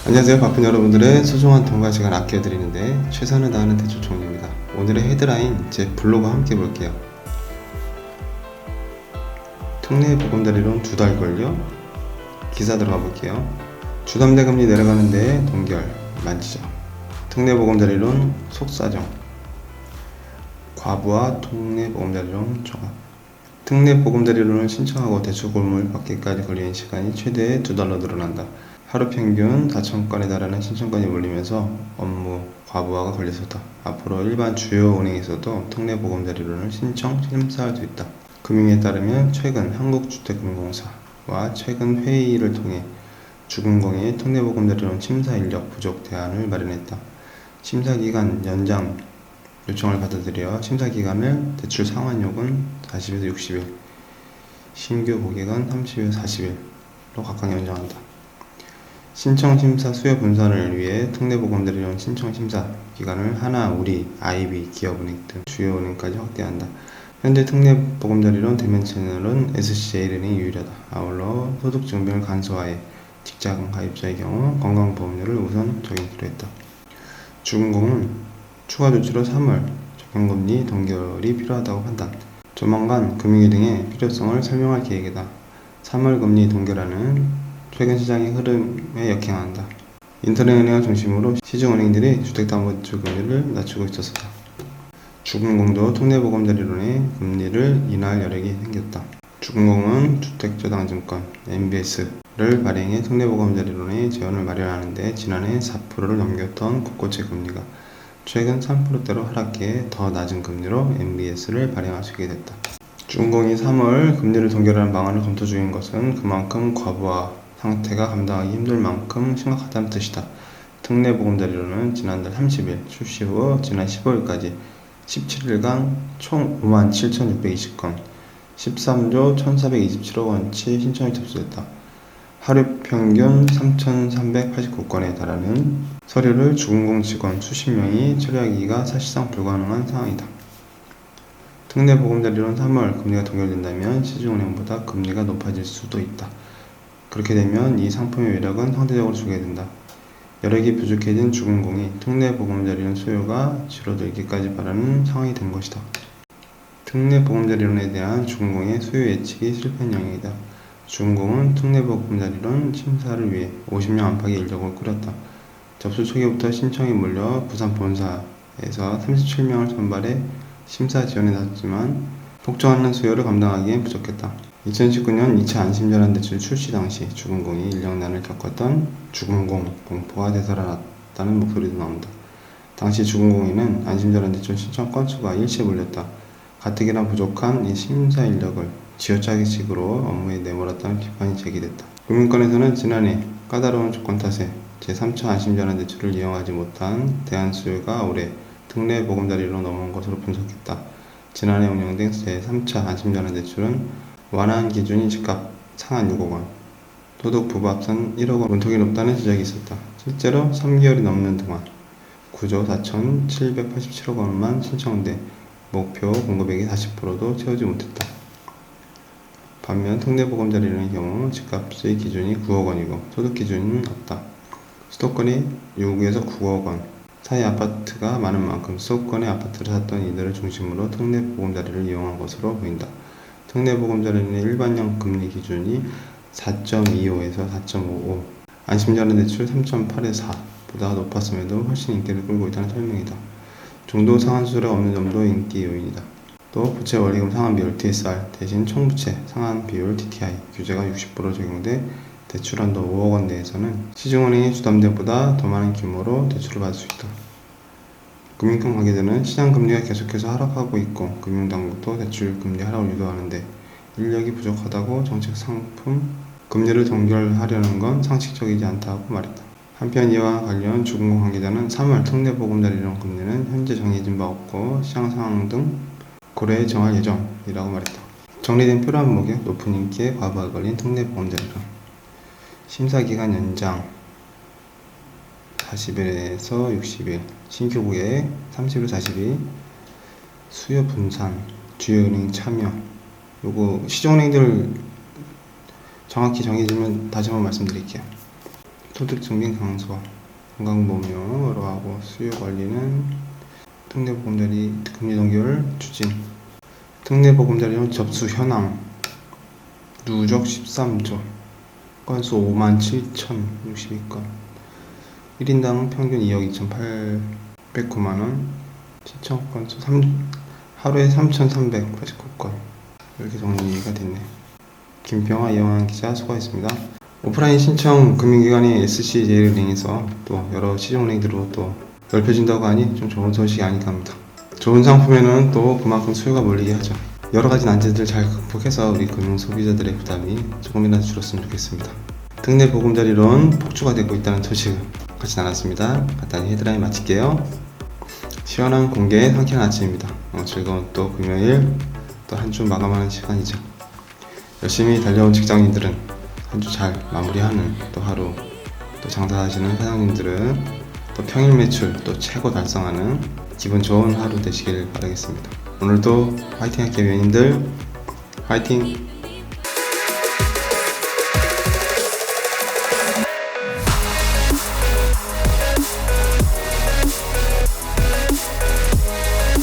안녕하세요. 바쁜 여러분들의 소중한 통과 시간 아껴드리는데 최선을 다하는 대출총리입니다. 오늘의 헤드라인 제 블로그 함께 볼게요. 특례 보금자리론 2달 걸려? 기사 들어가 볼게요. 주담대 금리 내려가는데 동결 만지죠. 특례 보금자리론 속사정. 과부하 특례 보금자리론 종합. 특례 보금자리론을 신청하고 대출 골물 받기까지 걸리는 시간이 최대 2달로 늘어난다. 하루 평균 4,000건에 달하는 신청건이 몰리면서 업무 과부하가 걸렸었다. 앞으로 일반 주요 은행에서도 특례 보금자리론을 신청 심사할 수 있다. 금융에 따르면 최근 한국주택금융공사와 최근 회의를 통해 주금공의 특례 보금자리론 심사 인력 부족 대안을 마련했다. 심사기간 연장 요청을 받아들여 심사기간을 대출 상환요금 40에서 60일, 신규 고객은 30에서 40일로 각각 연장한다. 신청심사 수요 분산을 위해 특례 보금자리론 신청심사 기간을 하나, 우리, 아이비, 기업은행 등 주요 은행까지 확대한다. 현재 특례 보금자리론 대면 채널은 SC제일은행이 유일하다. 아울러 소득증빙을 간소화해 직장 가입자의 경우 건강보험료를 우선 적용키로 했다. 주금공은 추가 조치로 3월 적용금리 동결이 필요하다고 판단. 조만간 금융위 등의 필요성을 설명할 계획이다. 3월 금리 동결안은 최근 시장의 흐름에 역행한다. 인터넷은행을 중심으로 시중은행들이 주택담보대출 금리를 낮추고 있었다. 주금공도 특례 보금자리론의 금리를 인하할 여력이 생겼다. 주금공은 주택저당증권 MBS를 발행해 특례 보금자리론의 재원을 마련하는데 지난해 4%를 넘겼던 국고채 금리가 최근 3%대로 하락해 더 낮은 금리로 MBS를 발행할 수 있게 됐다. 주금공이 3월 금리를 동결하는 방안을 검토 중인 것은 그만큼 과부하 상태가 감당하기 힘들 만큼 심각하다는 뜻이다. 특례 보금자리론은 지난달 30일 출시 후 지난 15일까지 17일간 총 57,620건, 13조 1,427억 원치 신청이 접수됐다. 하루 평균 3,389건에 달하는 서류를 주금공 직원 수십 명이 처리하기가 사실상 불가능한 상황이다. 특례 보금자리론 3월 금리가 동결된다면 시중은행보다 금리가 높아질 수도 있다. 그렇게 되면 이 상품의 위력은 상대적으로 줄게 여력이 부족해진 주금공이 특례 보금자리론 수요가 줄어들기까지 바라는 상황이 된 것이다. 특례 보금자리론에 대한 주금공의 수요 예측이 실패한 영역이다. 주금공은 특례 보금자리론 심사를 위해 50명 안팎의 인력을 꾸렸다. 접수 초기부터 신청이 몰려 부산 본사에서 37명을 선발해 심사 지원에 나섰지만 폭증하는 수요를 감당하기엔 부족했다. 2019년 2차 안심전환 대출 출시 당시 주금공이 인력난을 겪었던 주금공 공포가 되살아났다는 목소리도 나온다. 당시 주금공에는 안심전환 대출 신청 건수가 일시에 몰렸다. 가뜩이나 부족한 이 심사 인력을 쥐어짜기식으로 업무에 내몰았다는 비판이 제기됐다. 금융권에서는 지난해 까다로운 조건 탓에 제3차 안심전환 대출을 이용하지 못한 대안 수요가 올해 특례 보금자리로 넘어온 것으로 분석했다. 지난해 운영된 제3차 안심전환 대출은 완화한 기준이 집값 상한 6억 원, 소득 부부 합산 1억 원 문턱이 높다는 지적이 있었다. 실제로 3개월이 넘는 동안 9조 4,787억 원만 신청돼 목표 공급액의 40%도 채우지 못했다. 반면 특례 보금자리론의 경우 집값의 기준이 9억 원이고 소득 기준은 없다. 수도권이 6에서 9억 원 사이 아파트가 많은 만큼 수도권의 아파트를 샀던 이들을 중심으로 특례 보금자리를 이용한 것으로 보인다. 특례 보금자리론의 일반형 금리 기준이 4.25에서 4.55, 안심전환 대출 3.8에서 4보다 높았음에도 훨씬 인기를 끌고 있다는 설명이다. 중도 상환 수수료가 없는 점도 인기 요인이다. 또 부채 원리금 상환 비율 TSR 대신 총부채 상환 비율 TTI 규제가 60% 적용돼 대출 한도 5억 원 내에서는 시중은행의 주담대보다 더 많은 규모로 대출을 받을 수 있다. 금융권 관계자는 시장 금리가 계속해서 하락하고 있고 금융당국도 대출 금리 하락을 유도하는데 인력이 부족하다고 정책 상품 금리를 동결하려는 건 상식적이지 않다고 말했다. 한편 이와 관련 주금공 관계자는 3월 특례 보금자리론 금리는 현재 정해진 바 없고 시장 상황 등 고려해 정할 예정이라고 말했다. 정리된 표로 한목에 높은 인기에 과부하 걸린 특례 보금자리론 심사기간 연장 40일에서 60일, 신규 고객 30일 40일, 수요 분산, 주요 은행 참여. 요거 시중은행들 정확히 정해지면 다시 한번 말씀드릴게요. 소득 증빙 강화, 건강보험료 하고 수요 관리는 특례보금자리 금리 동결 추진, 특례보금자리론 접수 현황, 누적 13조, 건수 57,062건, 1인당 평균 2억 2,809만원, 시청 건수 하루에 3,389건. 이렇게 정리가 됐네. 김평화, 이영환 기자 수고하셨습니다. 오프라인 신청 금융기관이 SC제일은행에서 또 여러 시중은행들로 또 넓혀진다고 하니 좀 좋은 소식이 아닐까 합니다. 좋은 상품에는 또 그만큼 수요가 몰리게 하죠. 여러 가지 난제들 잘 극복해서 우리 금융 소비자들의 부담이 조금이라도 줄었으면 좋겠습니다. 특례 보금자리론 폭주가 되고 있다는 소식을 같이 나눴습니다. 간단히 헤드라인 마칠게요. 시원한 공개 상쾌한 아침입니다. 즐거운 또 금요일 또 한 주 마감하는 시간이죠. 열심히 달려온 직장인들은 한 주 잘 마무리하는 또 하루, 또 장사하시는 사장님들은 또 평일 매출 또 최고 달성하는 기분 좋은 하루 되시길 바라겠습니다. 오늘도 화이팅 할게요, 위원님들. 화이팅!